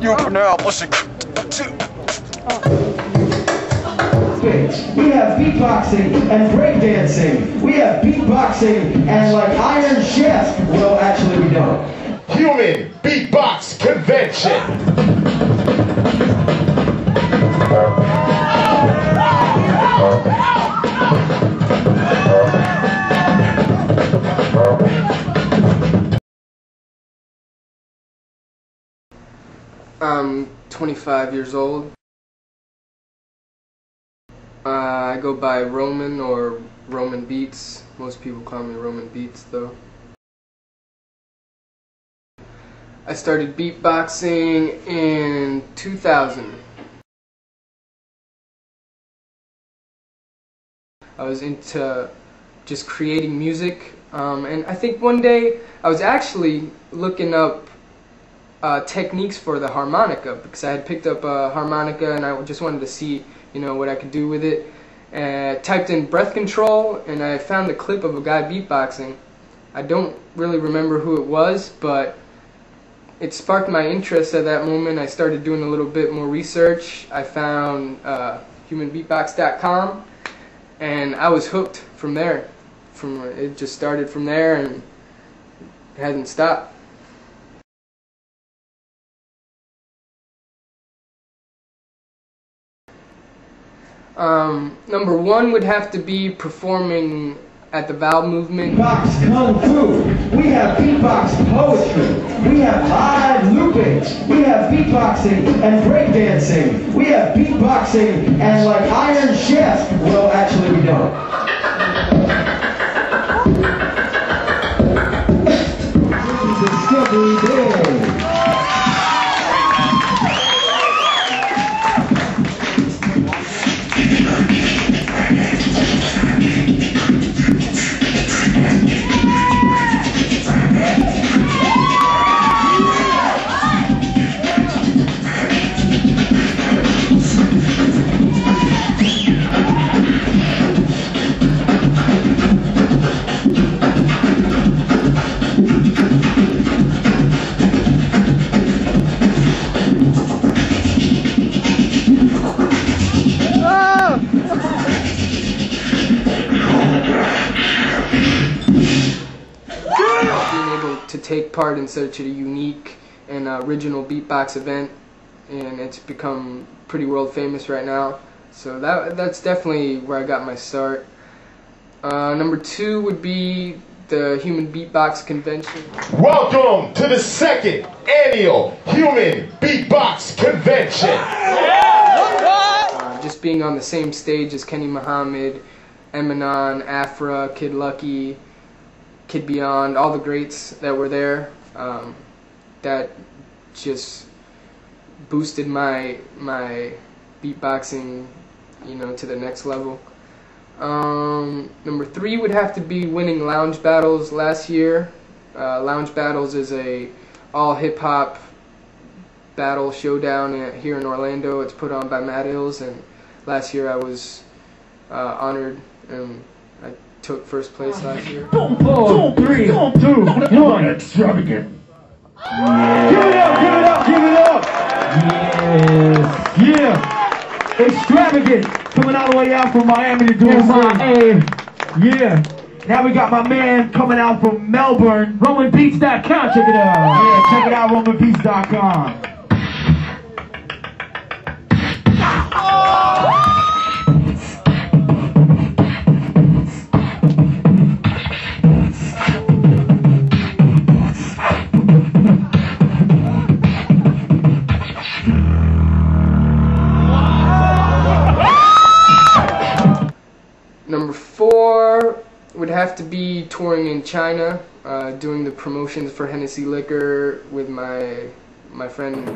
You can now listen to. We have beatboxing and breakdancing. We have beatboxing and like Iron Chef. Well, actually we don't. Human Beatbox Convention. I'm 25 years old. I go by Roman or Roman Beats. Most people call me Roman Beats though. I started beatboxing in 2000. I was into just creating music, and I think one day I was actually looking up techniques for the harmonica because I had picked up a harmonica and I just wanted to see, you know, what I could do with it. And I typed in breath control and I found a clip of a guy beatboxing. I don't really remember who it was, but it sparked my interest at that moment. I started doing a little bit more research. I found humanbeatbox.com and I was hooked from there. It just started from there and it hasn't stopped. Number one would have to be performing at the vowel movement. Beatbox Kung Fu. We have beatbox poetry. We have live looping. We have beatboxing and breakdancing. We have beatboxing and like Iron Chef. Well, actually we don't. Discovery Day. To take part in such a unique and original beatbox event, and it's become pretty world famous right now. So that's definitely where I got my start. Number two would be the Human Beatbox Convention. Welcome to the second annual Human Beatbox Convention. Just being on the same stage as Kenny Muhammad, Eminem, Afra, Kid Lucky, Kid Beyond, all the greats that were there, that just boosted my beatboxing, you know, to the next level. Number three would have to be winning Lounge Battles last year. Lounge Battles is a all hip hop battle showdown here in Orlando. It's put on by Matt Hills, and last year I was honored and I took first place last year. 4, 3, 2, 1. Extravagant. Yeah. Give it up, give it up, give it up. Yes. Yeah. Extravagant. Coming all the way out from Miami to do MIA. Yeah. Now we got my man coming out from Melbourne. RomanBeats.com. Check it out. Yeah, check it out, RomanBeats.com. Number four would have to be touring in China, doing the promotions for Hennessy Liquor with my friend.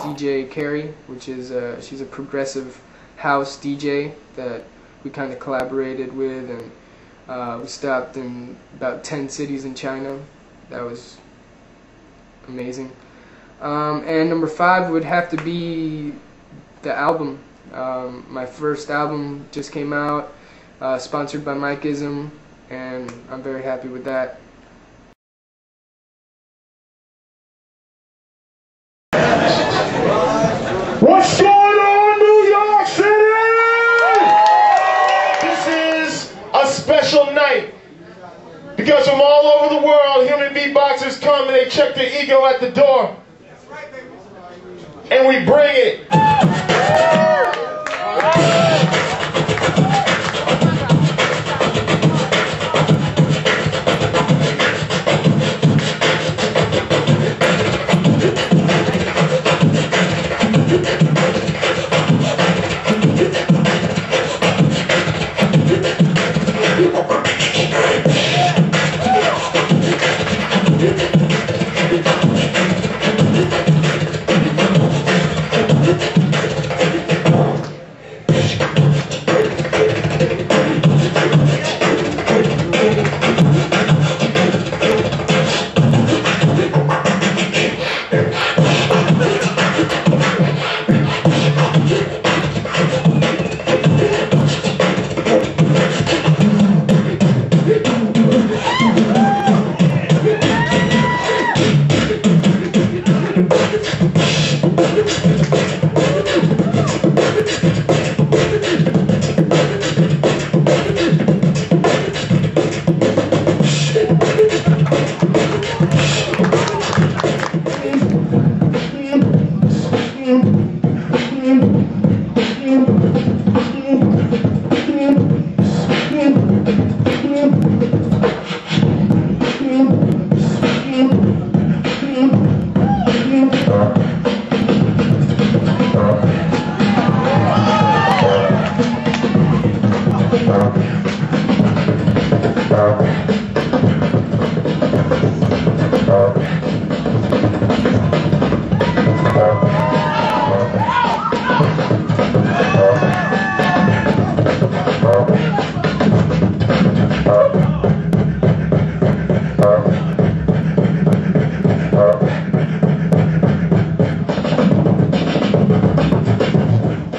DJ Carrie, which is she's a progressive house DJ that we kind of collaborated with, and we stopped in about 10 cities in China. That was amazing. And number five would have to be the album. My first album just came out, sponsored by Mikeism, and I'm very happy with that. What's going on, New York City? This is a special night because from all over the world, human beatboxers come and they check their ego at the door. And we bring it.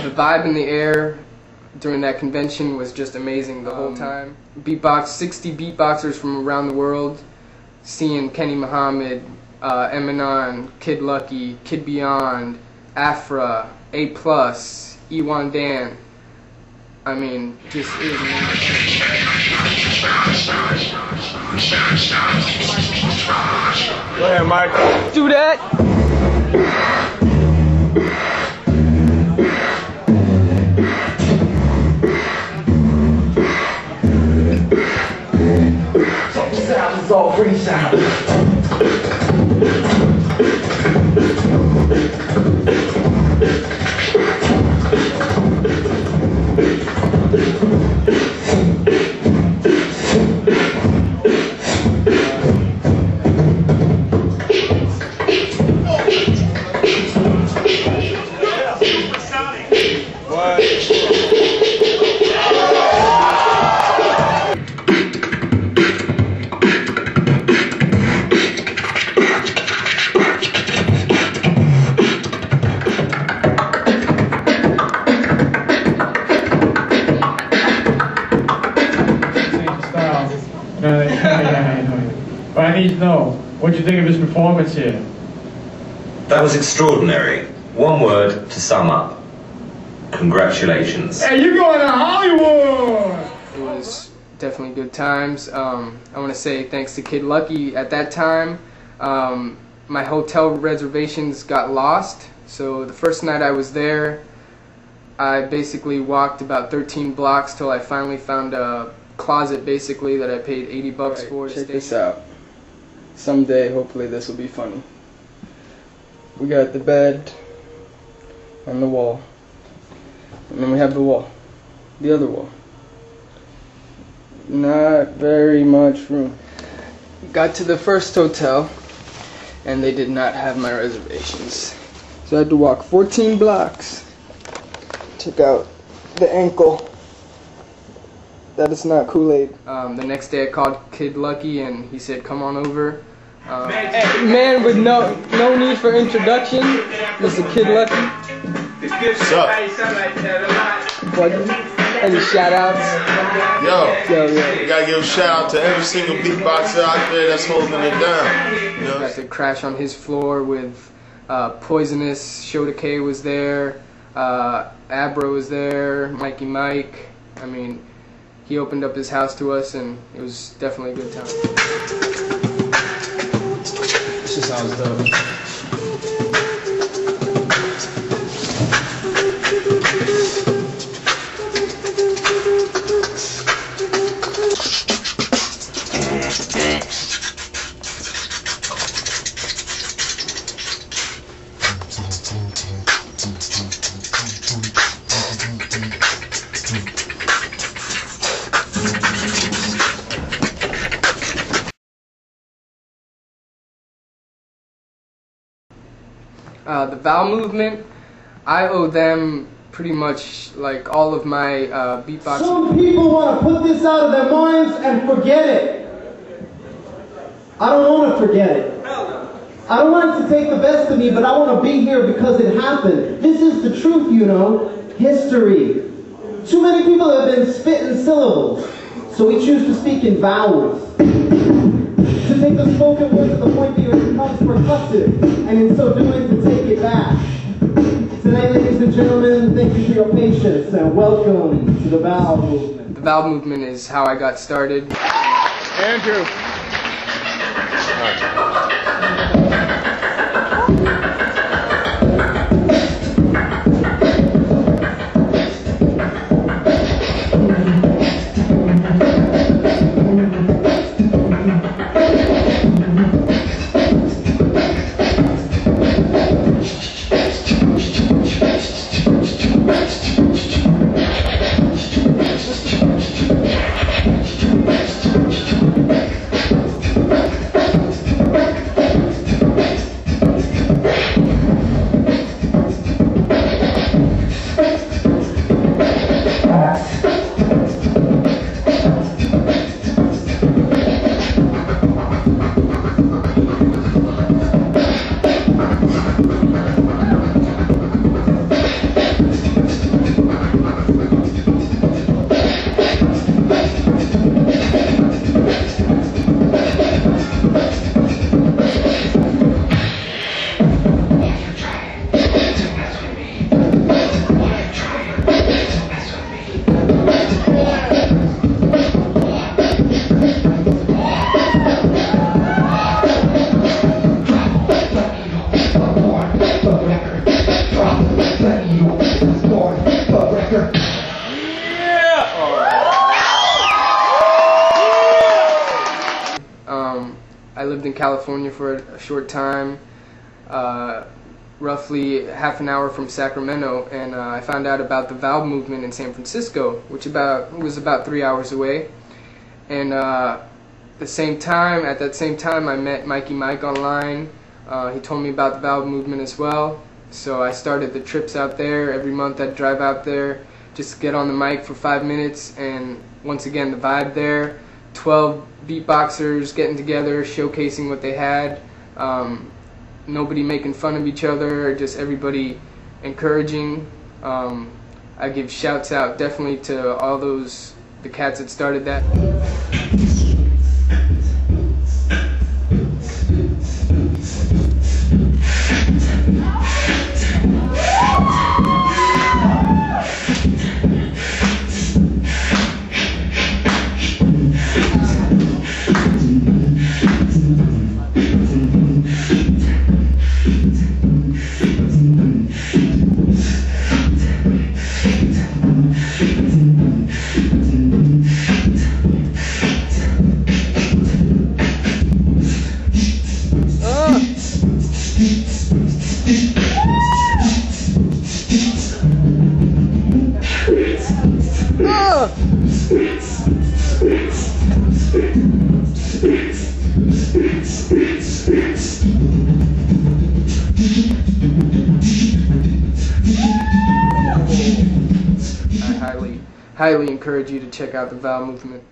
The vibe in the air during that convention was just amazing the whole time. 60 beatboxers from around the world, seeing Kenny Muhammad, Eminon, Kid Lucky, Kid Beyond, Afra, A+, Ewan Dan. I mean, just it was amazing. Go ahead, Mike. Do that! Sound is all free sound. But I need to know, what you think of his performance here? That was extraordinary. One word to sum up. Congratulations. Hey, you're going to Hollywood! It was definitely good times. I want to say thanks to Kid Lucky. At that time, my hotel reservations got lost, so the first night I was there, I basically walked about 13 blocks till I finally found a closet basically that I paid $80 for. Check this out. Someday, hopefully, this will be funny. We got the bed on the wall, and then we have the wall, the other wall. Not very much room. Got to the first hotel, and they did not have my reservations, so I had to walk 14 blocks. Check out the ankle. That is not Kool-Aid. The next day I called Kid Lucky and he said, come on over. Man with no need for introduction, Mr. Kid Lucky. What's up? Any shout outs? Yo, Yo. you gotta give a shout out to every single beatboxer out there that's holding it down. You know? Got to crash on his floor with Poisonous, Shota K was there, Abra was there, Mikey Mike. I mean, he opened up his house to us and it was definitely a good time. This just sounds dope. The vowel movement, I owe them pretty much like all of my beatboxing. Some people want to put this out of their minds and forget it. I don't want to forget it. I don't want it to take the best of me, but I want to be here because it happened. This is the truth, you know. History. Too many people have been spitting syllables, so we choose to speak in vowels. To take the spoken word to the point that it becomes percussive, and in so doing to take it back. Tonight, ladies and gentlemen, thank you for your patience and welcome to the vowel movement. The vowel movement is how I got started. Andrew. I lived in California for a short time, roughly half an hour from Sacramento, and I found out about the vowel movement in San Francisco, which was about 3 hours away. And at that same time, I met Mikey Mike online. He told me about the vowel movement as well, so I started the trips out there. Every month I'd drive out there, just get on the mic for 5 minutes, and once again the vibe there. 12 beatboxers getting together, showcasing what they had. Nobody making fun of each other, just everybody encouraging. I give shouts out definitely to all the cats that started that. I highly encourage you to check out the vowel movement.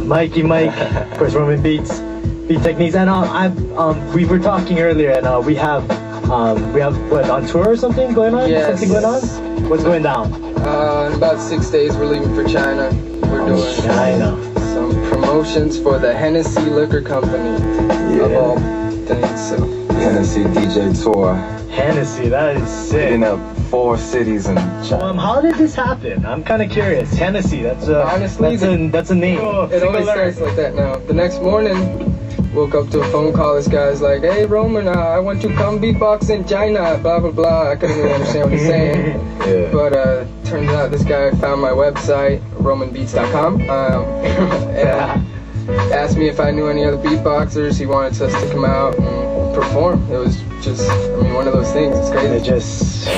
Mikey Mike, of course, Roman Beats, Beat Techniques, and we were talking earlier, and we have We have, what, on tour or something going on? Yes. Something going on? What's going down? In about 6 days, we're leaving for China. We're doing China. some promotions for the Hennessy Liquor Company, of all things. So. Hennessy DJ tour. Hennessy, that is sick. Hitting up 4 cities in China. How did this happen? I'm kind of curious. Hennessy, Honestly, that's a name. It always starts like that now. The next morning, woke up to a phone call. This guy's like, "Hey Roman, I want to come beatbox in China, blah blah blah." I couldn't really understand what he's saying. Yeah. But turns out this guy found my website, romanbeats.com, and asked me if I knew any other beatboxers. He wanted us to come out and perform. It was just, I mean, one of those things. It's crazy. It just...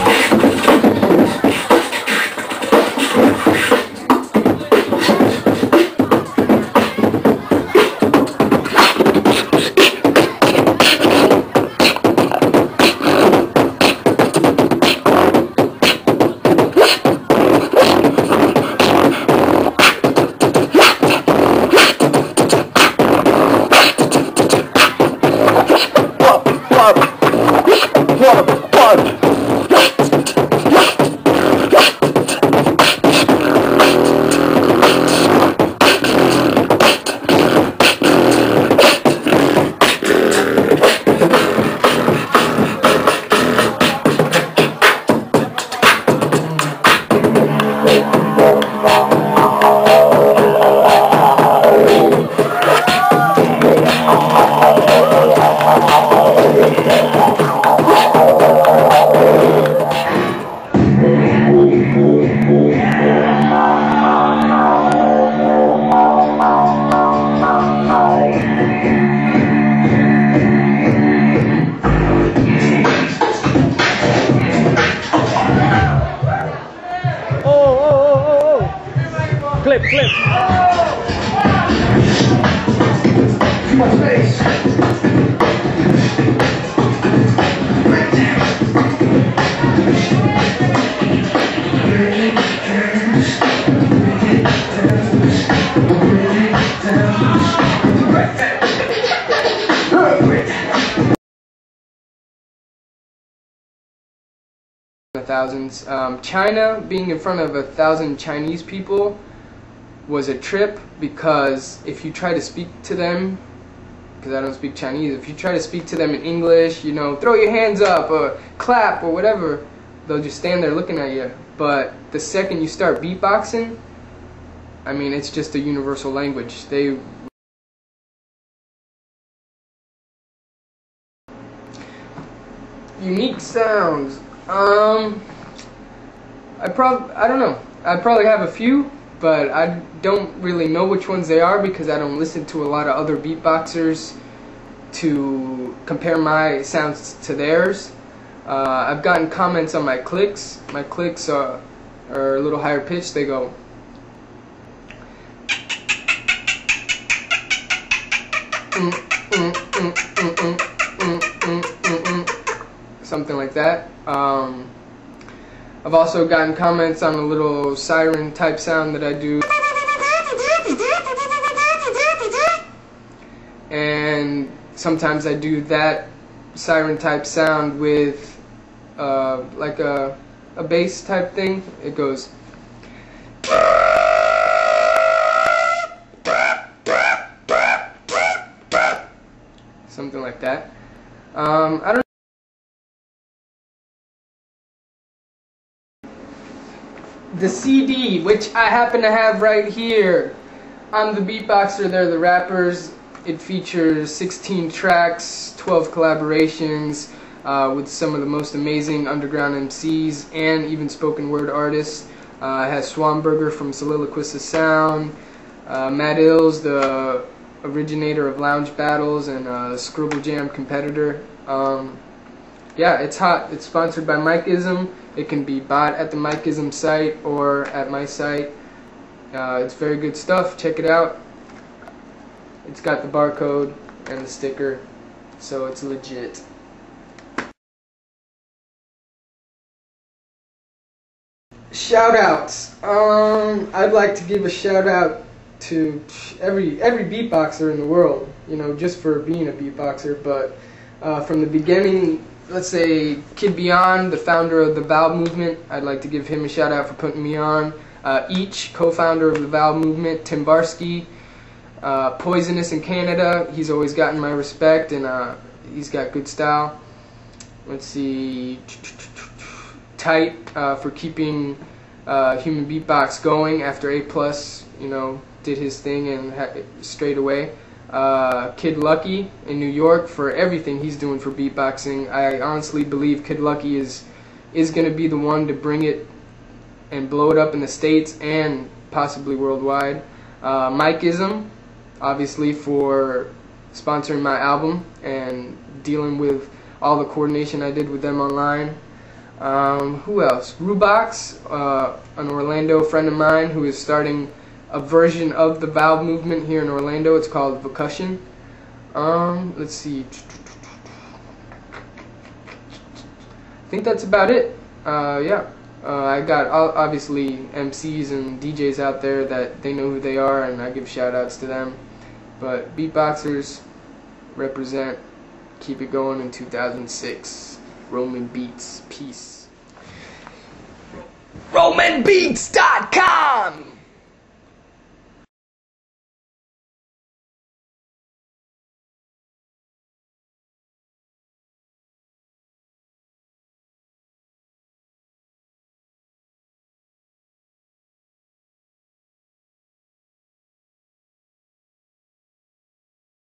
Clip. My face. 1000s. China being in front of 1,000 Chinese people was a trip, because if you try to speak to them, because I don't speak Chinese, if you try to speak to them in English, you know, throw your hands up or clap or whatever, they'll just stand there looking at you. But the second you start beatboxing, I mean, it's just a universal language. They unique sounds. I don't know. I probably have a few, but I don't really know which ones they are because I don't listen to a lot of other beatboxers to compare my sounds to theirs. I've gotten comments on my clicks. My clicks are a little higher pitched. They go something like that. I've also gotten comments on a little siren type sound that I do, and sometimes I do that siren type sound with like a bass type thing. It goes something like that. I don't. The CD, which I happen to have right here. I'm the Beatboxer, they're the rappers. It features 16 tracks, 12 collaborations with some of the most amazing underground MCs and even spoken word artists. It has Swanberger from Soliloquist of Sound, Matt Ills, the originator of Lounge Battles and Scribble Jam competitor. Yeah, it's hot. It's sponsored by Mikeism. It can be bought at the Mikeism site or at my site. It's very good stuff. Check it out. It's got the barcode and the sticker, so it's legit. Shoutouts. I'd like to give a shout out to every beatboxer in the world. You know, just for being a beatboxer, but from the beginning let's say Kid Beyond, the founder of the Valve movement. I'd like to give him a shout out for putting me on. Each, co-founder of the Valve movement. Tim Barsky, Poisonous in Canada. He's always gotten my respect, and he's got good style. Let's see, Tight for keeping Human Beatbox going after A+, you know, did his thing and straight away. Kid Lucky in New York for everything he's doing for beatboxing. I honestly believe Kid Lucky is going to be the one to bring it and blow it up in the States and possibly worldwide. Mikeism, obviously, for sponsoring my album and dealing with all the coordination I did with them online. Who else? Rubox, an Orlando friend of mine who is starting a version of the Valve movement here in Orlando. It's called Vacution. Let's see. I think that's about it. Yeah. I got obviously MCs and DJs out there that they know who they are, and I give shout outs to them. But Beatboxers represent, keep it going in 2006. Roman Beats. Peace. RomanBeats.com